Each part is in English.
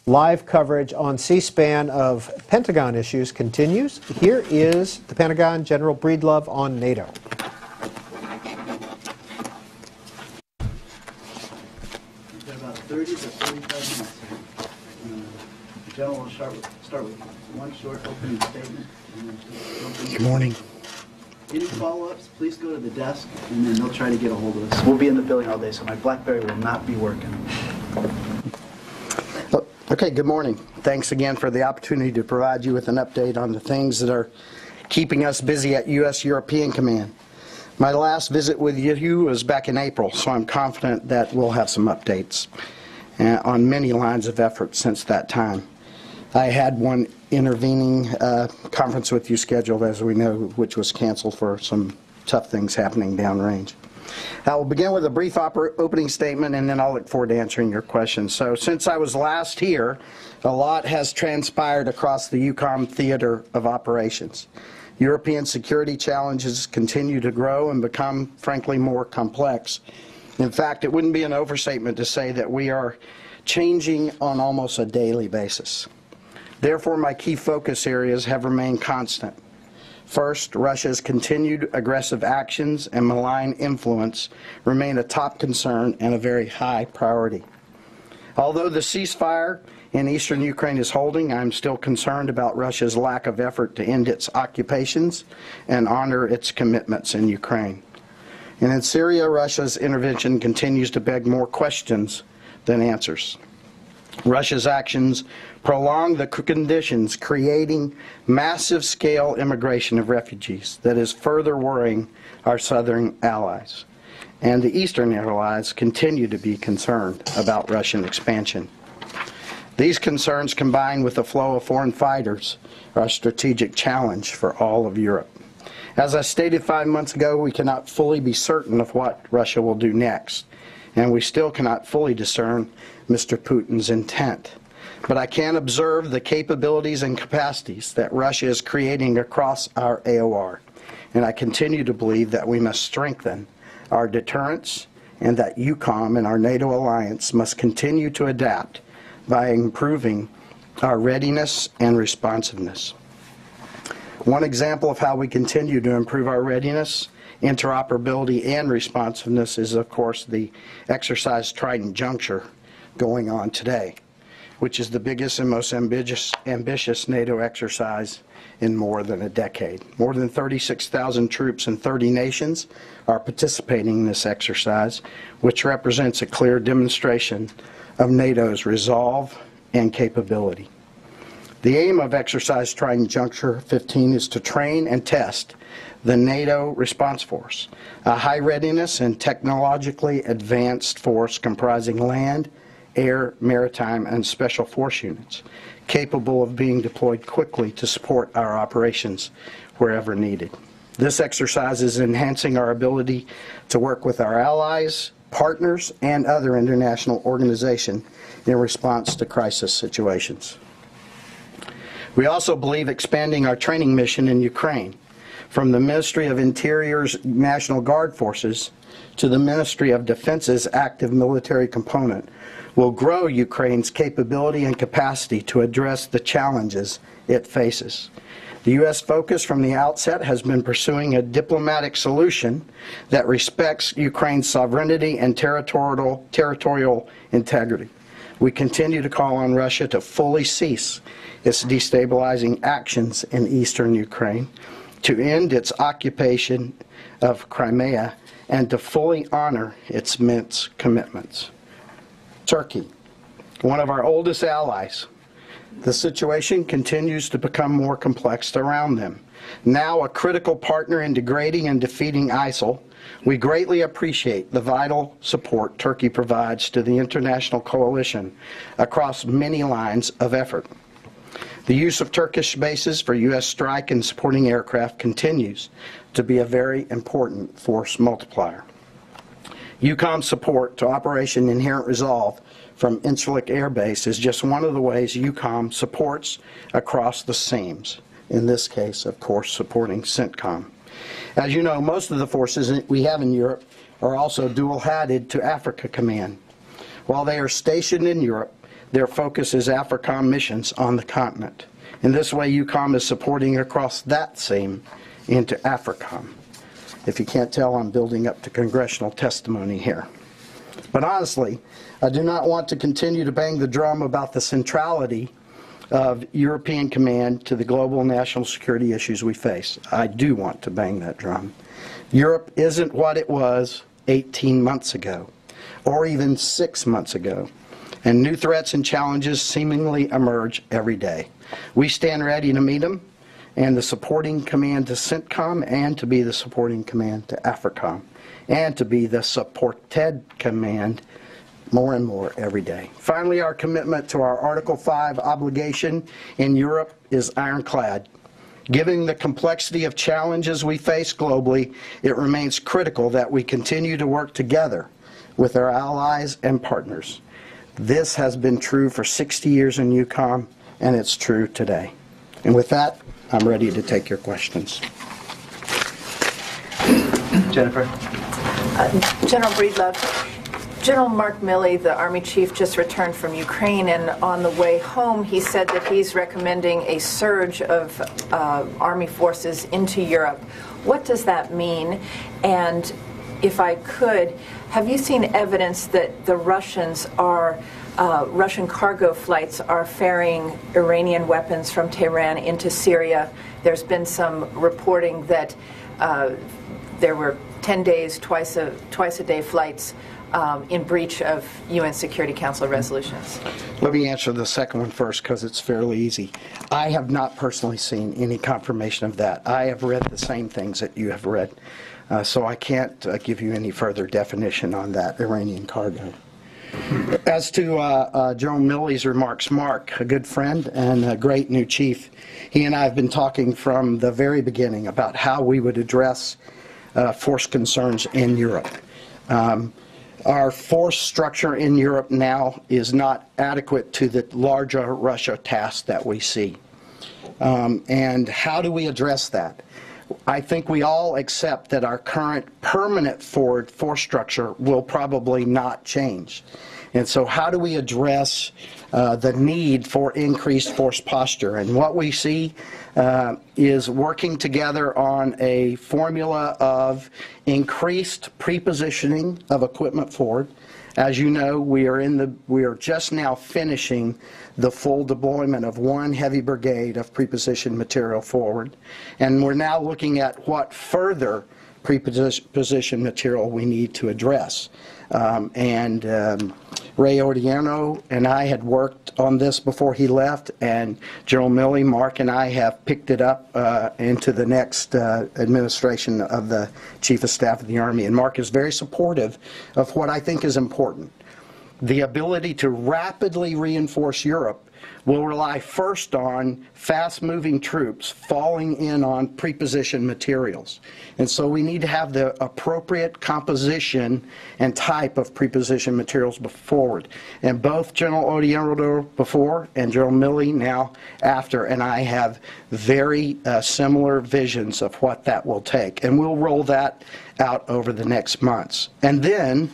Live coverage on C-SPAN of Pentagon issues continues. Here is the Pentagon General Breedlove on NATO. We've got about 30 to 45 minutes here. The General will start with one short opening statement. And then Good morning. Any follow-ups, please go to the desk, and then they'll try to get a hold of us. We'll be in the building all day, so my BlackBerry will not be working. Okay, good morning. Thanks again for the opportunity to provide you with an update on the things that are keeping us busy at U.S. European Command. My last visit with you was back in April, so I'm confident that we'll have some updates on many lines of effort since that time. I had one intervening conference with you scheduled, as we know, which was canceled for some tough things happening downrange. I will begin with a brief opening statement, and then I'll look forward to answering your questions. So since I was last here, a lot has transpired across the EUCOM theater of operations. European security challenges continue to grow and become, frankly, more complex. In fact, it wouldn't be an overstatement to say that we are changing on almost a daily basis. Therefore, my key focus areas have remained constant. First, Russia's continued aggressive actions and malign influence remain a top concern and a very high priority. Although the ceasefire in eastern Ukraine is holding, I'm still concerned about Russia's lack of effort to end its occupations and honor its commitments in Ukraine. And in Syria, Russia's intervention continues to beg more questions than answers. Russia's actions prolong the conditions, creating massive-scale immigration of refugees that is further worrying our southern allies. And the eastern allies continue to be concerned about Russian expansion. These concerns, combined with the flow of foreign fighters, are a strategic challenge for all of Europe. As I stated 5 months ago, we cannot fully be certain of what Russia will do next, and we still cannot fully discern Mr. Putin's intent. But I can observe the capabilities and capacities that Russia is creating across our AOR, and I continue to believe that we must strengthen our deterrence and that EUCOM and our NATO alliance must continue to adapt by improving our readiness and responsiveness. One example of how we continue to improve our readiness, interoperability, and responsiveness is, of course, the exercise Trident Juncture going on today, which is the biggest and most ambitious NATO exercise in more than a decade. More than 36,000 troops in 30 nations are participating in this exercise, which represents a clear demonstration of NATO's resolve and capability. The aim of Exercise Trident Juncture 15 is to train and test the NATO Response Force, a high readiness and technologically advanced force comprising land, air, maritime, and special force units, capable of being deployed quickly to support our operations wherever needed. This exercise is enhancing our ability to work with our allies, partners, and other international organizations in response to crisis situations. We also believe expanding our training mission in Ukraine from the Ministry of Interior's National Guard Forces to the Ministry of Defense's active military component will grow Ukraine's capability and capacity to address the challenges it faces. The U.S. focus from the outset has been pursuing a diplomatic solution that respects Ukraine's sovereignty and territorial integrity. We continue to call on Russia to fully cease its destabilizing actions in eastern Ukraine, to end its occupation of Crimea, and to fully honor its Minsk commitments. Turkey, one of our oldest allies. The situation continues to become more complex around them. Now a critical partner in degrading and defeating ISIL, we greatly appreciate the vital support Turkey provides to the international coalition across many lines of effort. The use of Turkish bases for U.S. strike and supporting aircraft continues to be a very important force multiplier. EUCOM's support to Operation Inherent Resolve from Incirlik Air Base is just one of the ways EUCOM supports across the seams. In this case, of course, supporting CENTCOM. As you know, most of the forces we have in Europe are also dual-hatted to Africa Command. While they are stationed in Europe, their focus is AFRICOM missions on the continent. In this way, EUCOM is supporting across that same into AFRICOM. If you can't tell, I'm building up to congressional testimony here. But honestly, I do not want to continue to bang the drum about the centrality of European Command to the global national security issues we face. I do want to bang that drum. Europe isn't what it was 18 months ago, or even 6 months ago, and new threats and challenges seemingly emerge every day. We stand ready to meet them, and the supporting command to CENTCOM, and to be the supporting command to AFRICOM, and to be the supported command more and more every day. Finally, our commitment to our Article 5 obligation in Europe is ironclad. Given the complexity of challenges we face globally, it remains critical that we continue to work together with our allies and partners. This has been true for 60 years in EUCOM, and it's true today. And with that, I'm ready to take your questions. Jennifer? General Breedlove, General Mark Milley, the Army Chief, just returned from Ukraine, and on the way home he said that he's recommending a surge of Army forces into Europe. What does that mean? And if I could, have you seen evidence that the Russians are, Russian cargo flights are ferrying Iranian weapons from Tehran into Syria? There's been some reporting that there were 10 days, twice a day flights in breach of UN Security Council resolutions. Let me answer the second one first because it's fairly easy. I have not personally seen any confirmation of that. I have read the same things that you have read, so I can't give you any further definition on that Iranian cargo. As to General Milley's remarks, Mark, a good friend and a great new chief, he and I have been talking from the very beginning about how we would address force concerns in Europe. Our force structure in Europe now is not adequate to the larger Russia task that we see. And how do we address that? I think we all accept that our current permanent forward force structure will probably not change. And so how do we address the need for increased force posture? And what we see is working together on a formula of increased pre-positioning of equipment forward. As you know, we are just now finishing the full deployment of one heavy brigade of pre-positioned material forward, and we're now looking at what further pre-positioned material we need to address. Ray Odierno and I had worked on this before he left, and General Milley, Mark, and I have picked it up into the next administration of the Chief of Staff of the Army. And Mark is very supportive of what I think is important. The ability to rapidly reinforce Europe will rely first on fast-moving troops falling in on pre-positioned materials. And so we need to have the appropriate composition and type of pre-positioned materials forward. And both General Odierno before and General Milley now after, and I have very similar visions of what that will take. And we'll roll that out over the next months. And then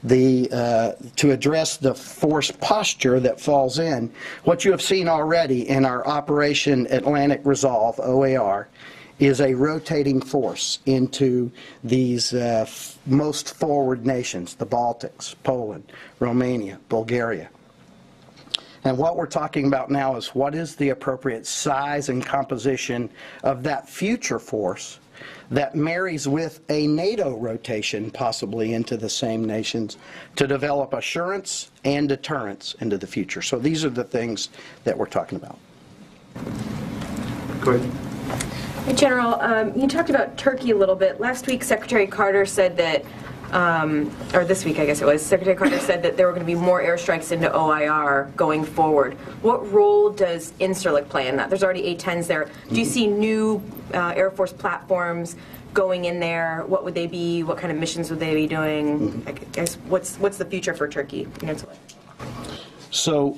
to address the force posture that falls in, what you have seen already in our Operation Atlantic Resolve, OAR, is a rotating force into these most forward nations, the Baltics, Poland, Romania, Bulgaria. And what we're talking about now is what is the appropriate size and composition of that future force that marries with a NATO rotation possibly into the same nations to develop assurance and deterrence into the future. So these are the things that we're talking about. Go ahead. Hey, General, you talked about Turkey a little bit. Last week, Secretary Carter said that, or this week I guess it was, Secretary Carter said that there were going to be more airstrikes into OIR going forward. What role does Incirlik play in that? There's already A-10s there. Do you see new Air Force platforms going in there? What would they be? What kind of missions would they be doing? I guess what's the future for Turkey? So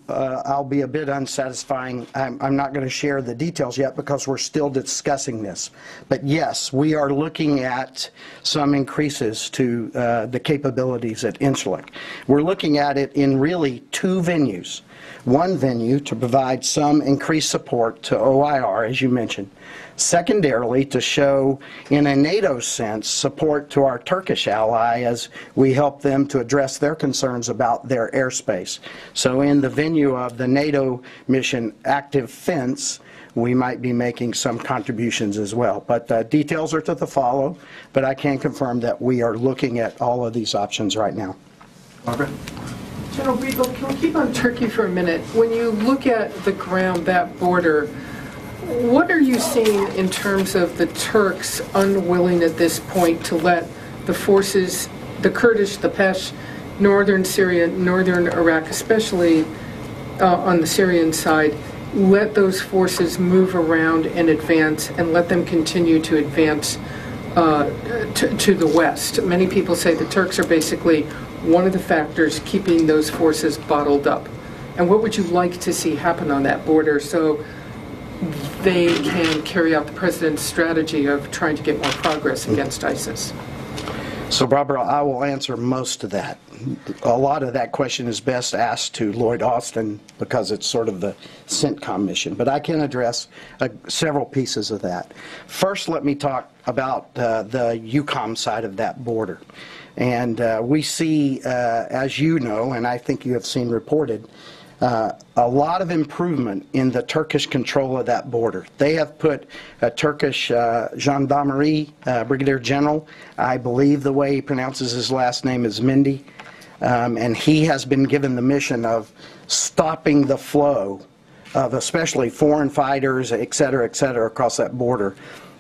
I'll be a bit unsatisfying. I'm not going to share the details yet because we're still discussing this. But yes, we are looking at some increases to the capabilities at Incirlik. We're looking at it in really two venues. One venue to provide some increased support to OIR, as you mentioned. Secondarily, to show, in a NATO sense, support to our Turkish ally as we help them to address their concerns about their airspace. So in the venue of the NATO mission Active Fence, we might be making some contributions as well. But details are to the follow, but I can confirm that we are looking at all of these options right now. Margaret? General Breedlove, can we keep on Turkey for a minute? When you look at the ground, that border, what are you seeing in terms of the Turks unwilling at this point to let the forces, the Kurdish, the Pesh, northern Syria, northern Iraq, especially on the Syrian side, let those forces move around and advance and let them continue to advance to the west? Many people say the Turks are basically one of the factors keeping those forces bottled up. And what would you like to see happen on that border so they can carry out the president's strategy of trying to get more progress against ISIS? So, Barbara, I will answer most of that. A lot of that question is best asked to Lloyd Austin because it's sort of the CENTCOM mission. But I can address several pieces of that. First, let me talk about the EUCOM side of that border. And we see, as you know, and I think you have seen reported, a lot of improvement in the Turkish control of that border. They have put a Turkish gendarmerie brigadier general, I believe the way he pronounces his last name is Mindy, and he has been given the mission of stopping the flow of especially foreign fighters, et cetera, across that border.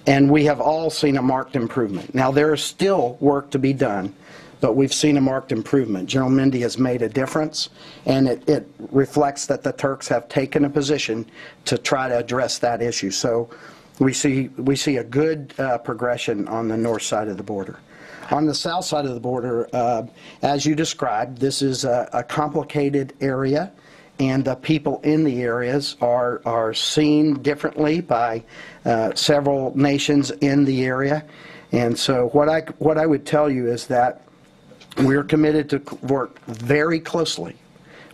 And we have all seen a marked improvement. Now, there is still work to be done, but we've seen a marked improvement. General Mindy has made a difference, and it reflects that the Turks have taken a position to try to address that issue. So we see a good progression on the north side of the border. On the south side of the border, as you described, this is a complicated area, and the people in the areas are seen differently by several nations in the area. And so what I would tell you is that we're committed to work very closely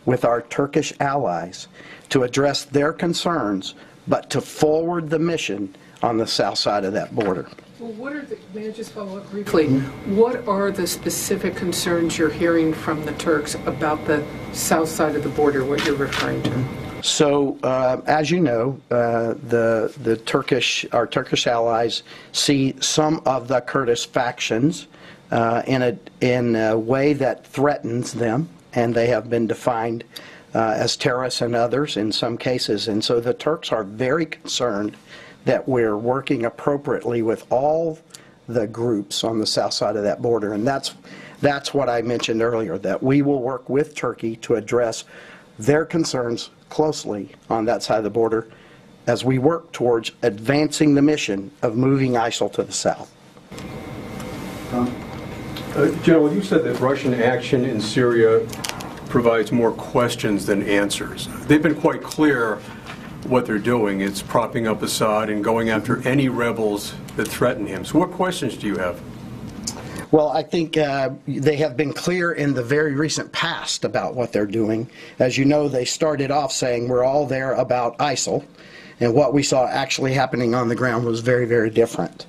with our Turkish allies to address their concerns, but to forward the mission on the south side of that border. Well, may I just follow up briefly? What are the specific concerns you're hearing from the Turks about the south side of the border, what you're referring to? So, as you know, our Turkish allies see some of the Kurdish factions in a way that threatens them, and they have been defined as terrorists and others in some cases. And so the Turks are very concerned that we're working appropriately with all the groups on the south side of that border. And that's what I mentioned earlier, that we will work with Turkey to address their concerns closely on that side of the border as we work towards advancing the mission of moving ISIL to the south. General, you said that Russian action in Syria provides more questions than answers. They've been quite clear what they're doing. It's propping up Assad and going after any rebels that threaten him. So what questions do you have? Well, I think they have been clear in the very recent past about what they're doing. As you know, they started off saying we're all there about ISIL, and what we saw actually happening on the ground was very, very different.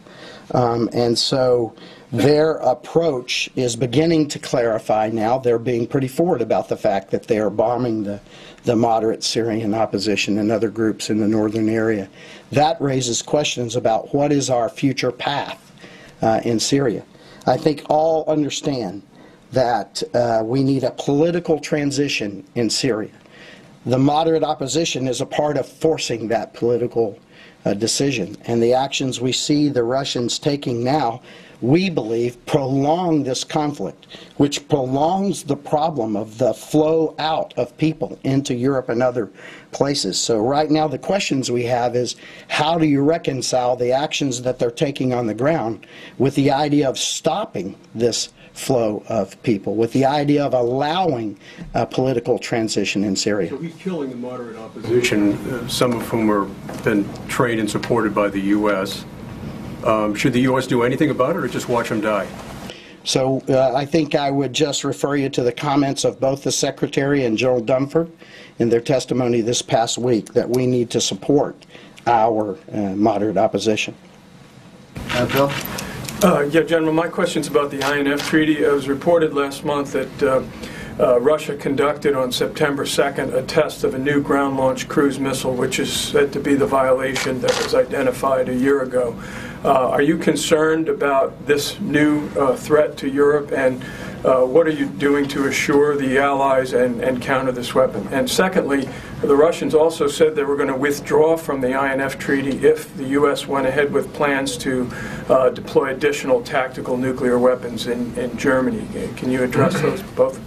And so their approach is beginning to clarify now. They're being pretty forward about the fact that they are bombing the moderate Syrian opposition and other groups in the northern area. That raises questions about what is our future path in Syria. I think all understand that we need a political transition in Syria. The moderate opposition is a part of forcing that political decision, and the actions we see the Russians taking now, we believe, prolong this conflict, which prolongs the problem of the flow out of people into Europe and other places. So right now the questions we have is, how do you reconcile the actions that they're taking on the ground with the idea of stopping this flow of people, with the idea of allowing a political transition in Syria. So he's killing the moderate opposition, some of whom have been trained and supported by the U.S. Should the U.S. do anything about it or just watch him die? So I think I would just refer you to the comments of both the Secretary and General Dunford in their testimony this past week that we need to support our moderate opposition. Bill? Yeah, General, my question's about the INF Treaty. It was reported last month that Russia conducted on September 2nd a test of a new ground-launched cruise missile, which is said to be the violation that was identified a year ago. Are you concerned about this new threat to Europe, and what are you doing to assure the allies and counter this weapon? And secondly, the Russians also said they were going to withdraw from the INF Treaty if the U.S. went ahead with plans to deploy additional tactical nuclear weapons in Germany. Can you address those both?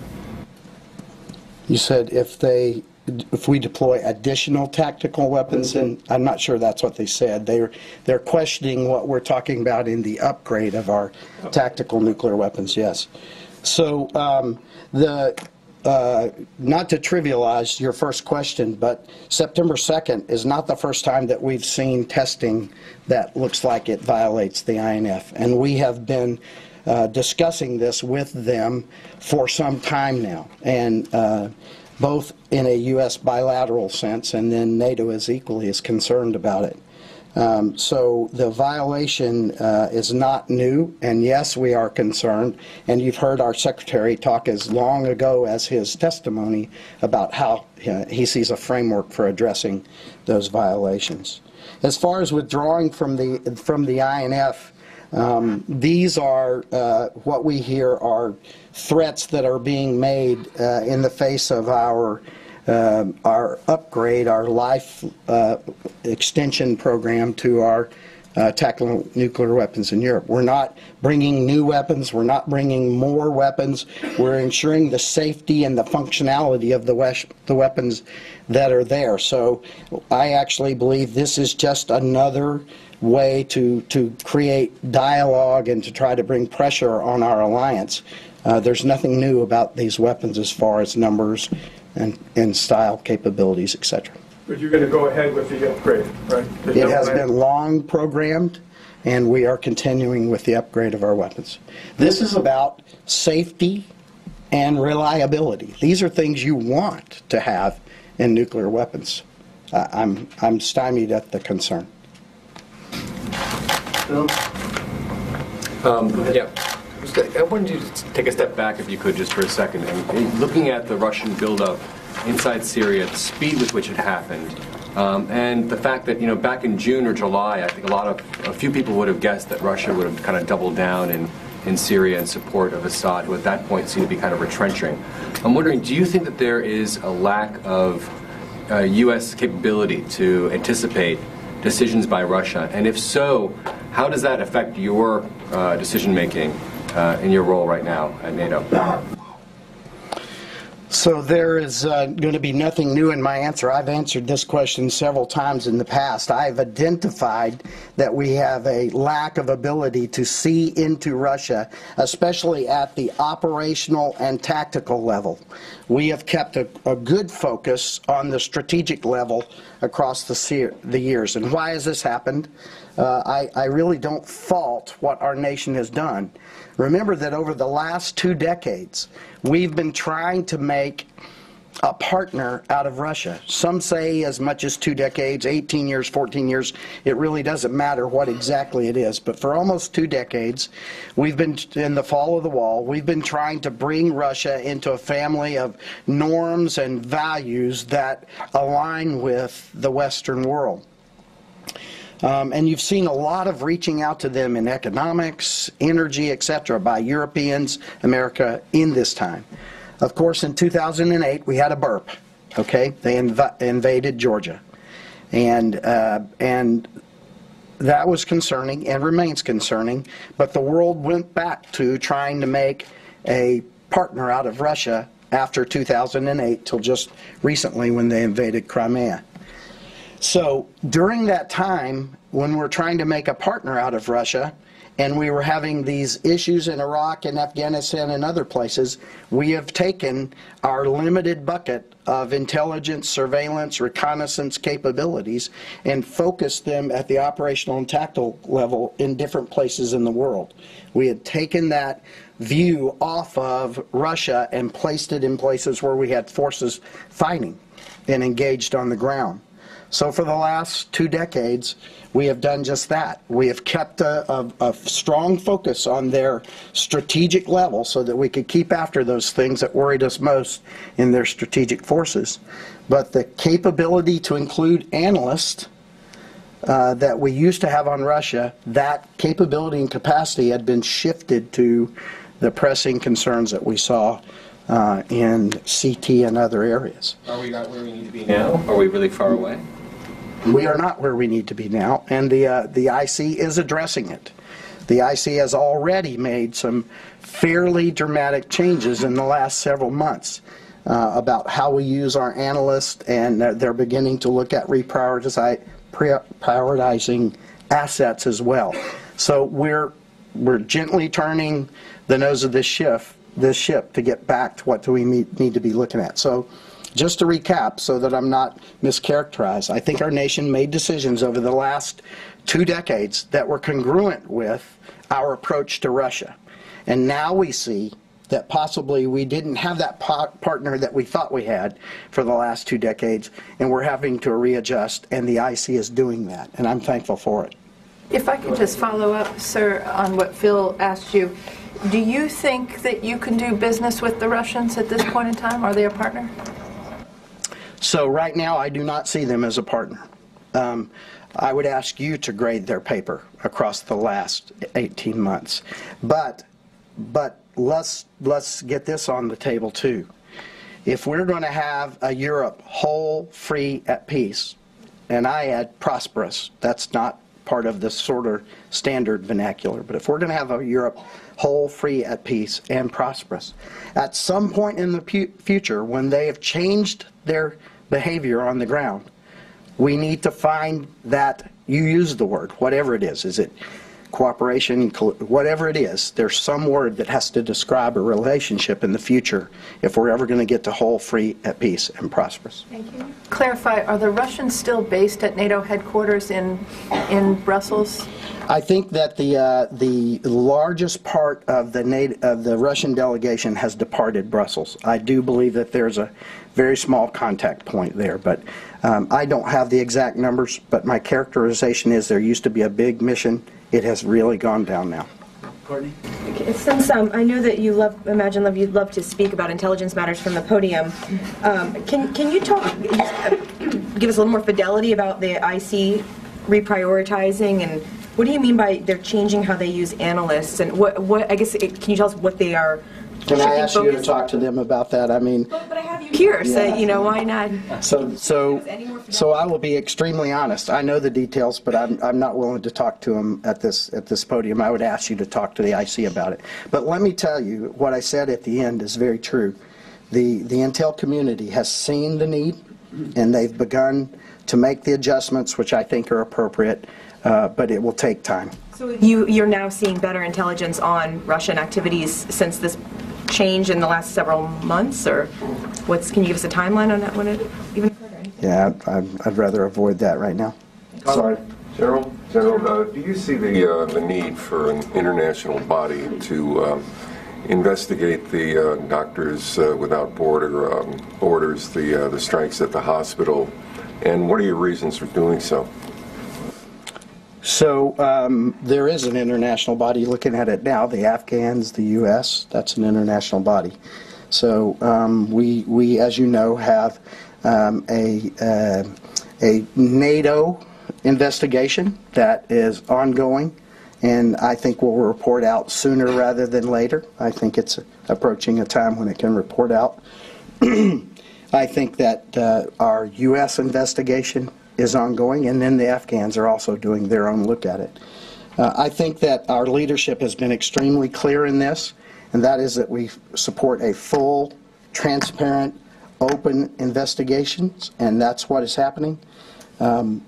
You said if we deploy additional tactical weapons, and I'm not sure that's what they said. They're questioning what we're talking about in the upgrade of our tactical nuclear weapons, yes. So not to trivialize your first question, but September 2nd is not the first time that we've seen testing that looks like it violates the INF. And we have been discussing this with them for some time now, and both in a U.S. bilateral sense, and then NATO is equally as concerned about it. So the violation is not new, and yes, we are concerned, and you've heard our Secretary talk as long ago as his testimony about how he sees a framework for addressing those violations. As far as withdrawing from the INF, these are what we hear are threats that are being made in the face of our upgrade, our life extension program to our tactical nuclear weapons in Europe. We're not bringing new weapons. We're not bringing more weapons. We're ensuring the safety and the functionality of the weapons that are there. So I actually believe this is just another way to create dialogue and to try to bring pressure on our alliance. There's nothing new about these weapons as far as numbers and style capabilities, etc. But you're going to go ahead with the upgrade, right? It has been long programmed, and we are continuing with the upgrade of our weapons. This is about safety and reliability. These are things you want to have in nuclear weapons. I'm stymied at the concern. Bill? Yeah. I wanted you to take a step back, if you could, just for a second. And looking at the Russian buildup inside Syria, the speed with which it happened, and the fact that, back in June or July, I think a few people would have guessed that Russia would have kind of doubled down in Syria in support of Assad, who at that point seemed to be kind of retrenching. I'm wondering, do you think that there is a lack of U.S. capability to anticipate decisions by Russia? And if so, how does that affect your decision-making in your role right now at NATO? So there is going to be nothing new in my answer. I've answered this question several times in the past. I've identified that we have a lack of ability to see into Russia, especially at the operational and tactical level. We have kept a good focus on the strategic level across the years. And why has this happened? I really don't fault what our nation has done. Remember that over the last 2 decades, we've been trying to make a partner out of Russia. Some say as much as 2 decades, 18 years, 14 years. It really doesn't matter what exactly it is. But for almost 2 decades, we've been, in the fall of the wall, we've been trying to bring Russia into a family of norms and values that align with the Western world. And you've seen a lot of reaching out to them in economics, energy, etc. by Europeans, America, in this time. Of course, in 2008, we had a burp. Okay, they invaded Georgia, and that was concerning and remains concerning. But the world went back to trying to make a partner out of Russia after 2008 till just recently when they invaded Crimea. So during that time, when we're trying to make a partner out of Russia, and we were having these issues in Iraq and Afghanistan and other places, we have taken our limited bucket of intelligence, surveillance, reconnaissance capabilities and focused them at the operational and tactical level in different places in the world. We had taken that view off of Russia and placed it in places where we had forces fighting and engaged on the ground. So for the last 2 decades, we have done just that. We have kept a strong focus on their strategic level so that we could keep after those things that worried us most in their strategic forces. But the capability to include analysts that we used to have on Russia, that capability and capacity had been shifted to the pressing concerns that we saw in CT and other areas. Are we not where we need to be now? Are we really far away? We are not where we need to be now, and the IC is addressing it. The IC has already made some fairly dramatic changes in the last several months about how we use our analysts, and they're beginning to look at prioritizing assets as well. So we're gently turning the nose of this ship to get back to what do we need to be looking at. So just to recap, so that I'm not mischaracterized, I think our nation made decisions over the last 2 decades that were congruent with our approach to Russia. And now we see that possibly we didn't have that partner that we thought we had for the last 2 decades, and we're having to readjust, and the IC is doing that, and I'm thankful for it. If I could just follow up, sir, on what Phil asked you. Do you think that you can do business with the Russians at this point in time? Are they a partner? So right now, I do not see them as a partner. I would ask you to grade their paper across the last 18 months. But let's get this on the table too. If we're going to have a Europe whole, free, at peace, and I add prosperous, that's not part of the sort of standard vernacular, but if we're going to have a Europe whole, free, at peace, and prosperous, at some point in the future, when they have changed their behavior on the ground, we need to find that, you use the word, whatever it is it cooperation, whatever it is, there's some word that has to describe a relationship in the future if we're ever going to get to whole, free, at peace, and prosperous. Thank you. Clarify, are the Russians still based at NATO headquarters in Brussels? I think that the largest part of the Russian delegation has departed Brussels. I do believe that there's a very small contact point there, but I don't have the exact numbers, but my characterization is there used to be a big mission. It has really gone down now. Courtney? Okay, since I know that you you'd love to speak about intelligence matters from the podium, can you talk, give us a little more fidelity about the IC reprioritizing, and what do you mean by they're changing how they use analysts, and what I guess can you tell us what they are? Can I ask you to talk to them about that? I mean, but I have you here, so you know, why not? So I will be extremely honest. I know the details, but I'm not willing to talk to them at this podium. I would ask you to talk to the IC about it. But let me tell you, what I said at the end is very true. The intel community has seen the need, and they've begun to make the adjustments, which I think are appropriate, but it will take time. So you're now seeing better intelligence on Russian activities since this change in the last several months, or can you give us a timeline on that when it even occurred? Yeah, I'd rather avoid that right now. Sorry. General, do you see the need for an international body to investigate the Doctors Without Borders, the strikes at the hospital, and what are your reasons for doing so? So there is an international body looking at it now. The Afghans, the U.S., that's an international body. So we, as you know, have a NATO investigation that is ongoing, and I think will report out sooner rather than later. I think it's approaching a time when it can report out. I think that our U.S. investigation is ongoing, and then the Afghans are also doing their own look at it. I think that our leadership has been extremely clear in this, and that is that we support a full, transparent, open investigations, and that's what is happening.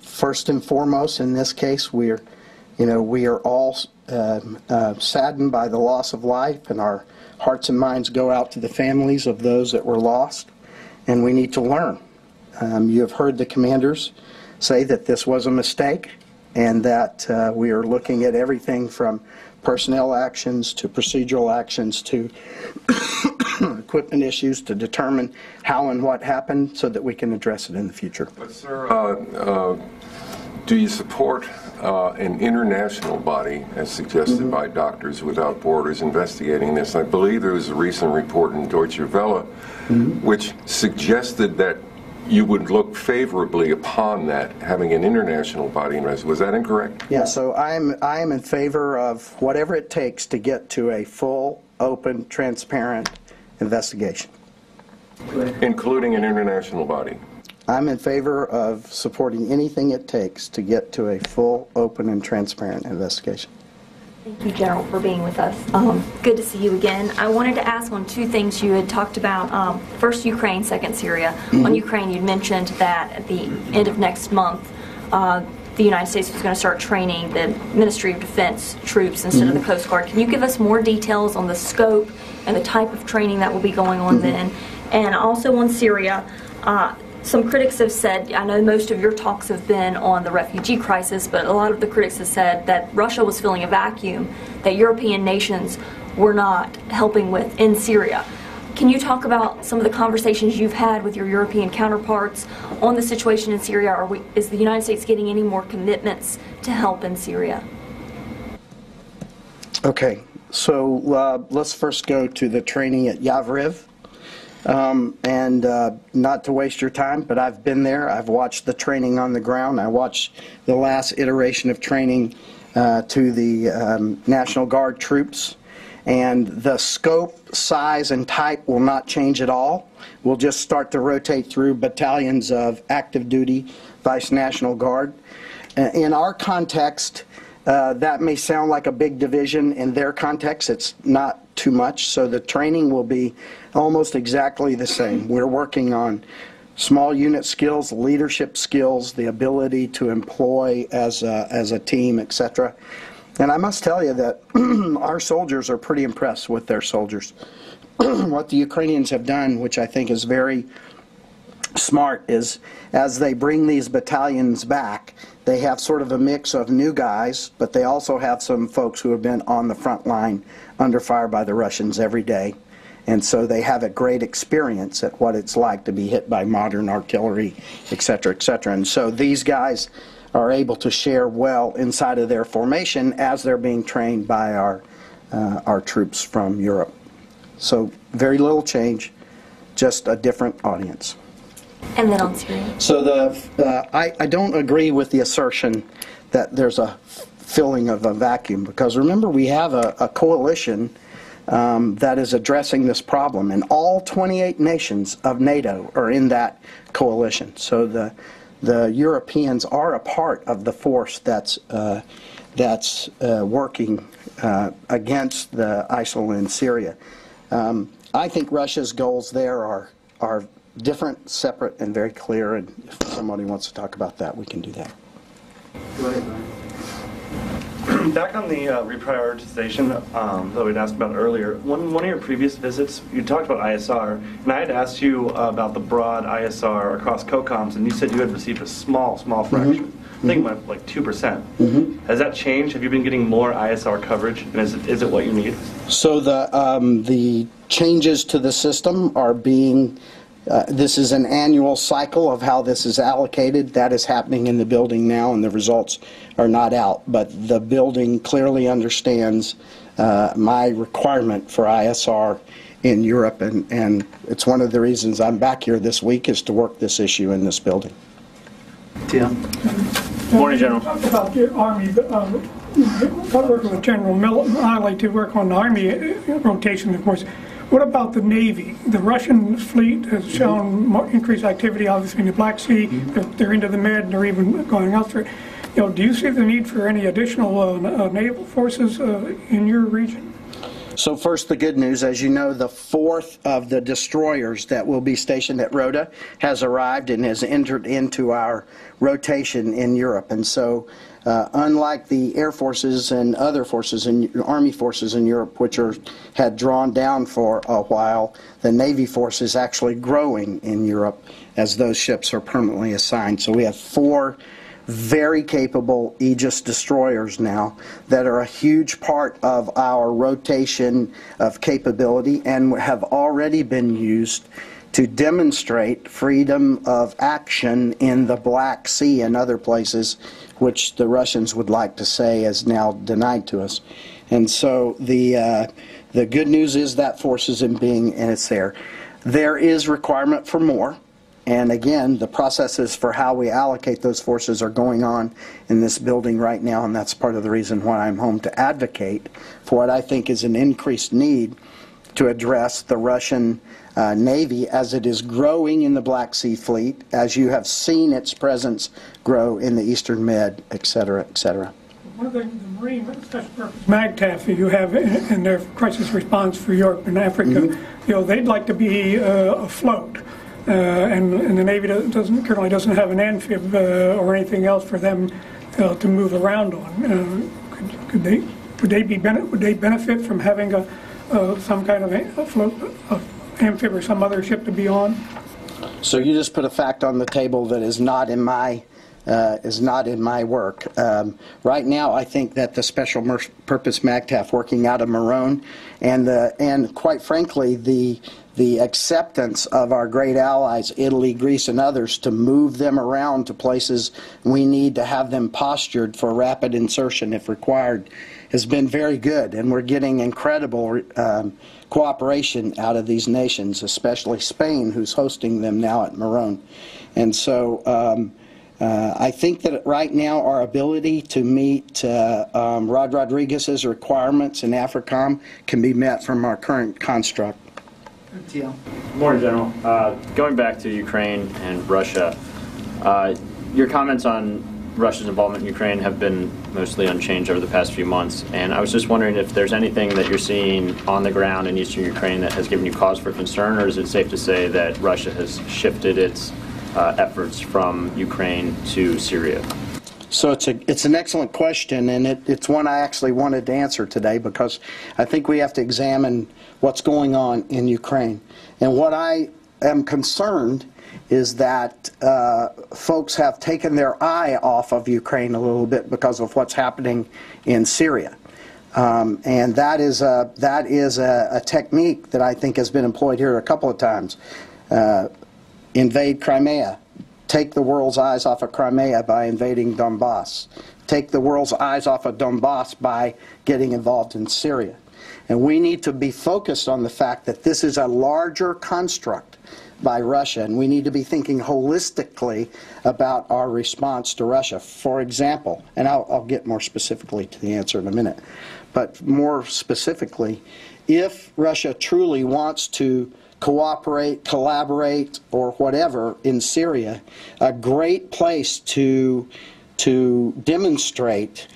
First and foremost, in this case, we are all saddened by the loss of life, and our hearts and minds go out to the families of those that were lost, and we need to learn. You have heard the commanders say that this was a mistake, and that we are looking at everything from personnel actions to procedural actions to equipment issues to determine how and what happened so that we can address it in the future. But, sir, do you support an international body, as suggested by Doctors Without Borders, investigating this? I believe there was a recent report in Deutsche Welle which suggested that you would look favorably upon that, having an international body investigate. Was that incorrect? Yeah, so I am in favor of whatever it takes to get to a full, open, transparent investigation. Including an international body? I'm in favor of supporting anything it takes to get to a full, open, and transparent investigation. Thank you, General, for being with us. Good to see you again. I wanted to ask on two things you had talked about. First, Ukraine, second, Syria. On Ukraine, you'd mentioned that at the end of next month, the United States was going to start training the Ministry of Defense troops instead of the Coast Guard. Can you give us more details on the scope and the type of training that will be going on then? And also on Syria, some critics have said, I know most of your talks have been on the refugee crisis, but a lot of the critics have said that Russia was filling a vacuum that European nations were not helping with in Syria. Can you talk about some of the conversations you've had with your European counterparts on the situation in Syria? Is the United States getting any more commitments to help in Syria? Okay, so let's first go to the training at Yavoriv. Not to waste your time, but I've been there. I've watched the training on the ground. I watched the last iteration of training to the National Guard troops. And the scope, size, and type will not change at all. We'll just start to rotate through battalions of active duty Vice National Guard. In our context, that may sound like a big division. In their context, it's not too much. So the training will be almost exactly the same. We're working on small unit skills, leadership skills, the ability to employ as a team, etc. And I must tell you that our soldiers are pretty impressed with their soldiers. What the Ukrainians have done, which I think is very smart, is as they bring these battalions back, they have sort of a mix of new guys, but they also have some folks who have been on the front line under fire by the Russians every day. And so they have a great experience at what it's like to be hit by modern artillery, etc., etc. And so these guys are able to share well inside of their formation as they're being trained by our troops from Europe. So very little change, just a different audience. And then on Syria? So I don't agree with the assertion that there's a filling of a vacuum, because remember, we have a coalition that is addressing this problem, and all 28 nations of NATO are in that coalition. So the Europeans are a part of the force that's working against the ISIL in Syria. I think Russia's goals there are different, separate, and very clear, and if somebody wants to talk about that, we can do that. Go ahead, Brian. Back on the reprioritization that we'd asked about earlier, one of your previous visits, you talked about ISR, and I had asked you about the broad ISR across COCOMs, and you said you had received a small fraction. I think it went like 2%. Has that changed? Have you been getting more ISR coverage, and is it what you need? So the changes to the system are being this is an annual cycle of how this is allocated. That is happening in the building now, and the results are not out. But the building clearly understands my requirement for ISR in Europe, and it's one of the reasons I'm back here this week, is to work this issue in this building. Tim? Good morning, General. Talk about the Army. Working with General Milley to work on the Army rotation, of course. What about the Navy? The Russian fleet has shown increased activity, obviously, in the Black Sea. They're into the Med, and they're even going elsewhere. Do you see the need for any additional naval forces in your region? So first, the good news. As you know, the fourth of the destroyers that will be stationed at Rota has arrived and has entered into our rotation in Europe. And so unlike the Air Forces and other forces and Army forces in Europe, which had drawn down for a while, the Navy force is actually growing in Europe as those ships are permanently assigned. So we have 4 very capable Aegis destroyers now that are a huge part of our rotation of capability and have already been used to demonstrate freedom of action in the Black Sea and other places, which the Russians would like to say is now denied to us. And so the good news is that force is in being and it's there. There is requirement for more. And again, the processes for how we allocate those forces are going on in this building right now, and that's part of the reason why I'm home to advocate for what I think is an increased need to address the Russian Navy as it is growing in the Black Sea Fleet, as you have seen its presence grow in the Eastern Med, et cetera, et cetera. One of the Marine Special Purpose MAGTF that you have in their crisis response for Europe and Africa, they'd like to be afloat. And the Navy currently doesn't have an amphib or anything else for them to move around on. Would they benefit from having some kind of amphib or some other ship to be on? So you just put a fact on the table that is not in my work. Right now, I think that the Special Purpose MAGTF working out of Marone and quite frankly the acceptance of our great allies, Italy, Greece, and others, to move them around to places we need to have them postured for rapid insertion if required, has been very good. And we're getting incredible cooperation out of these nations, especially Spain, who's hosting them now at Marone. And so I think that right now our ability to meet Rod Rodriguez's requirements in AFRICOM can be met from our current construct. Good morning, General. Going back to Ukraine and Russia, your comments on Russia's involvement in Ukraine have been mostly unchanged over the past few months, and I was just wondering if there's anything that you're seeing on the ground in eastern Ukraine that has given you cause for concern, or is it safe to say that Russia has shifted its efforts from Ukraine to Syria? So it's an excellent question, and it's one I actually wanted to answer today because I think we have to examine what's going on in Ukraine. And what I am concerned is that folks have taken their eye off of Ukraine a little bit because of what's happening in Syria. And that is a technique that I think has been employed here a couple of times. Invade Crimea. Take the world's eyes off of Crimea by invading Donbass. Take the world's eyes off of Donbass by getting involved in Syria. And we need to be focused on the fact that this is a larger construct by Russia, and we need to be thinking holistically about our response to Russia. For example, and I'll get more specifically to the answer in a minute, but more specifically, if Russia truly wants to cooperate, collaborate, or whatever in Syria, a great place to demonstrate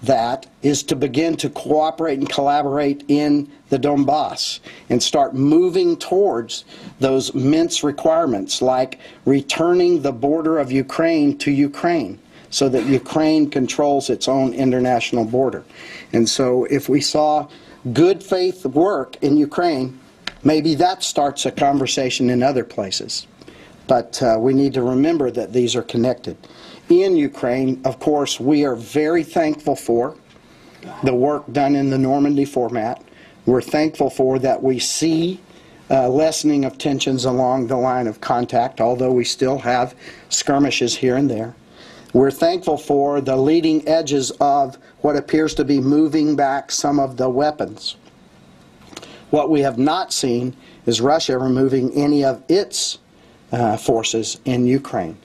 that is to begin to cooperate and collaborate in the Donbass and start moving towards those Minsk requirements like returning the border of Ukraine to Ukraine so that Ukraine controls its own international border. And so if we saw good faith work in Ukraine, maybe that starts a conversation in other places. But we need to remember that these are connected. In Ukraine, of course, we are very thankful for the work done in the Normandy format. We're thankful for that we see lessening of tensions along the line of contact, although we still have skirmishes here and there. We're thankful for the leading edges of what appears to be moving back some of the weapons. What we have not seen is Russia removing any of its forces in Ukraine.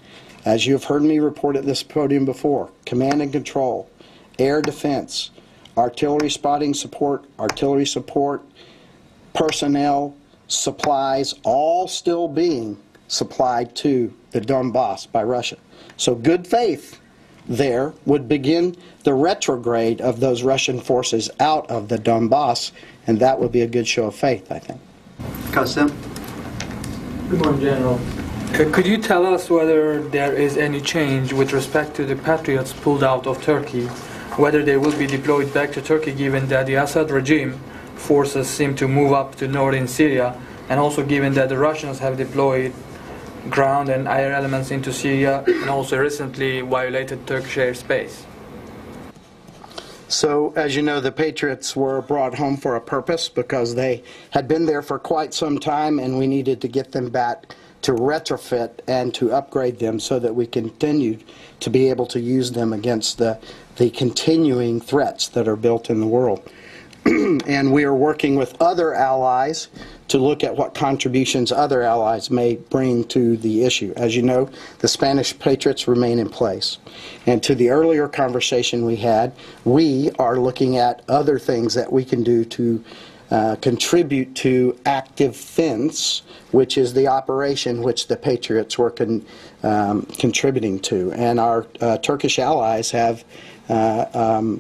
As you have heard me report at this podium before, command and control, air defense, artillery spotting support, personnel, supplies, all still being supplied to the Donbass by Russia. So good faith there would begin the retrograde of those Russian forces out of the Donbass And that would be a good show of faith, I think. Qasim? Good morning, General. Could you tell us whether there is any change with respect to the Patriots pulled out of Turkey, whether they will be deployed back to Turkey given that the Assad regime forces seem to move up to northern Syria, and also given that the Russians have deployed ground and air elements into Syria and also recently violated Turkish airspace? So, as you know, the Patriots were brought home for a purpose because they had been there for quite some time, and we needed to get them back to retrofit and to upgrade them so that we continued to be able to use them against the continuing threats that are built in the world. And we are working with other allies to look at what contributions other allies may bring to the issue. As you know, the Spanish Patriots remain in place. And to the earlier conversation we had, we are looking at other things that we can do to contribute to active fence, which is the operation which the Patriots were contributing to. And our Turkish allies have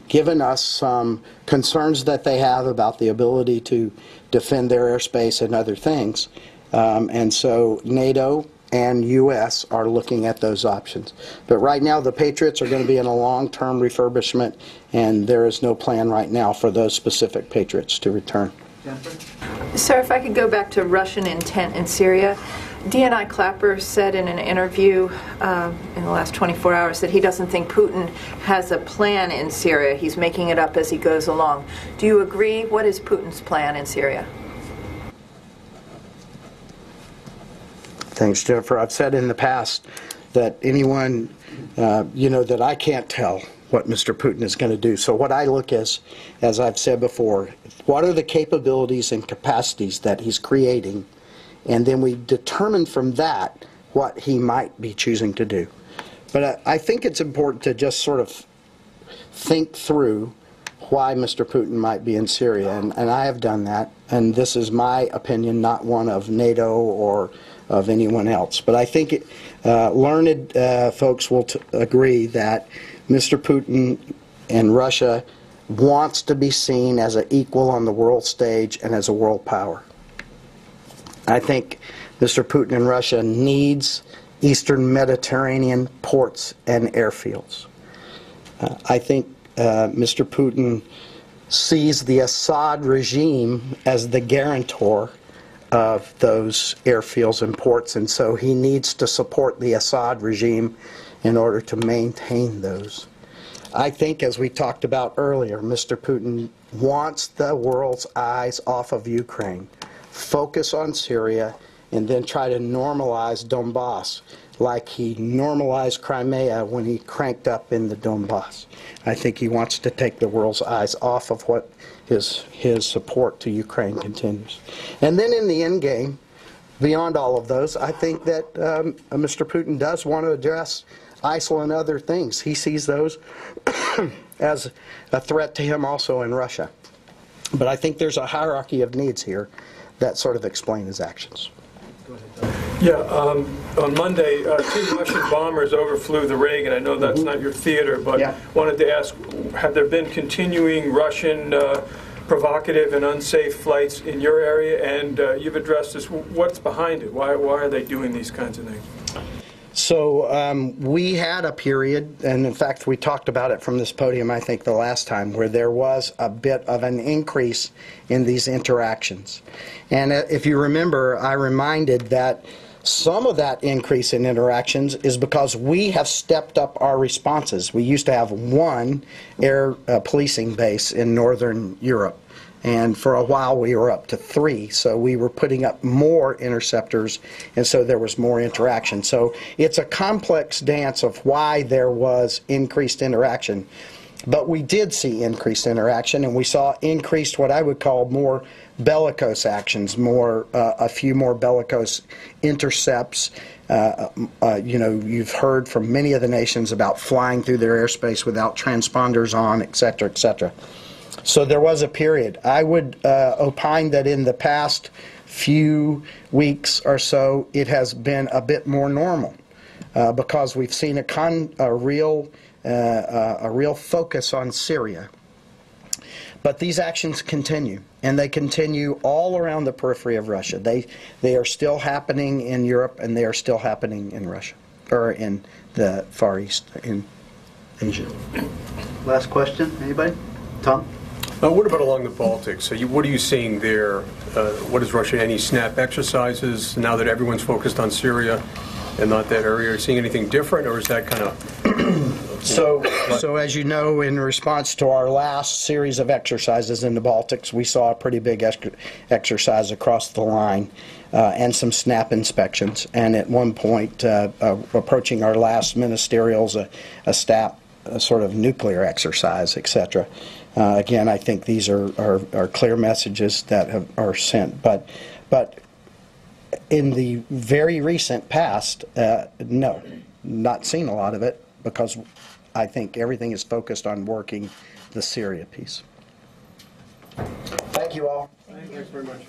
given us some concerns that they have about the ability to defend their airspace and other things. And so NATO and U.S. are looking at those options. But right now the Patriots are going to be in a long-term refurbishment, and there is no plan right now for those specific Patriots to return. Sir, if I could go back to Russian intent in Syria. DNI Clapper said in an interview in the last 24 hours that he doesn't think Putin has a plan in Syria. He's making it up as he goes along. Do you agree? What is Putin's plan in Syria? Thanks, Jennifer. I've said in the past that anyone, that I can't tell what Mr. Putin is going to do. So what I look as I've said before, what are the capabilities and capacities that he's creating, and then we determine from that what he might be choosing to do. But I think it's important to just sort of think through why Mr. Putin might be in Syria, and I have done that, and this is my opinion, not one of NATO or of anyone else. But I think learned folks will agree that Mr. Putin and Russia wants to be seen as an equal on the world stage and as a world power. I think Mr. Putin and Russia needs Eastern Mediterranean ports and airfields. I think Mr. Putin sees the Assad regime as the guarantor of those airfields and ports, and so he needs to support the Assad regime in order to maintain those. I think, as we talked about earlier, Mr. Putin wants the world's eyes off of Ukraine, focus on Syria, and then try to normalize Donbass like he normalized Crimea when he cranked up in the Donbass. I think he wants to take the world's eyes off of what his support to Ukraine continues. And then in the end game, beyond all of those, I think that Mr. Putin does want to address ISIL and other things. He sees those as a threat to him also in Russia. But I think there's a hierarchy of needs here that sort of explain his actions. Yeah, on Monday, 2 Russian bombers overflew the Reagan. I know that's not your theater, but wanted to ask, have there been continuing Russian provocative and unsafe flights in your area? And you've addressed this. What's behind it? Why are they doing these kinds of things? So we had a period, and in fact we talked about it from this podium I think the last time, where there was a bit of an increase in these interactions. And if you remember, I reminded that some of that increase in interactions is because we have stepped up our responses. We used to have one air policing base in Northern Europe. And for a while we were up to 3, so we were putting up more interceptors, and so there was more interaction. So it's a complex dance of why there was increased interaction. But we did see increased interaction, and we saw increased what I would call more bellicose actions, a few more bellicose intercepts. You've heard from many of the nations about flying through their airspace without transponders on, etc., etc. So there was a period. I would opine that in the past few weeks or so, it has been a bit more normal because we've seen a real focus on Syria. But these actions continue, and they continue all around the periphery of Russia. They are still happening in Europe, and they are still happening in Russia, or in the Far East, in Asia. Last question, anybody? Tom? What about along the Baltic? So what are you seeing there? What is Russia, any snap exercises now that everyone's focused on Syria and not that area? Are you seeing anything different, or is that kind of... So as you know, in response to our last series of exercises in the Baltics, we saw a pretty big exercise across the line and some snap inspections. And at one point, approaching our last ministerials, a sort of nuclear exercise, etc. Again, I think these are clear messages that are sent. But in the very recent past, no, not seen a lot of it, because I think everything is focused on working the Syria piece. Thank you all. Thanks very much.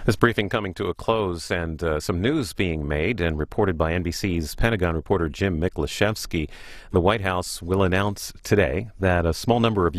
This briefing coming to a close, and some news being made and reported by NBC's Pentagon reporter Jim Miklaszewski. The White House will announce today that a small number of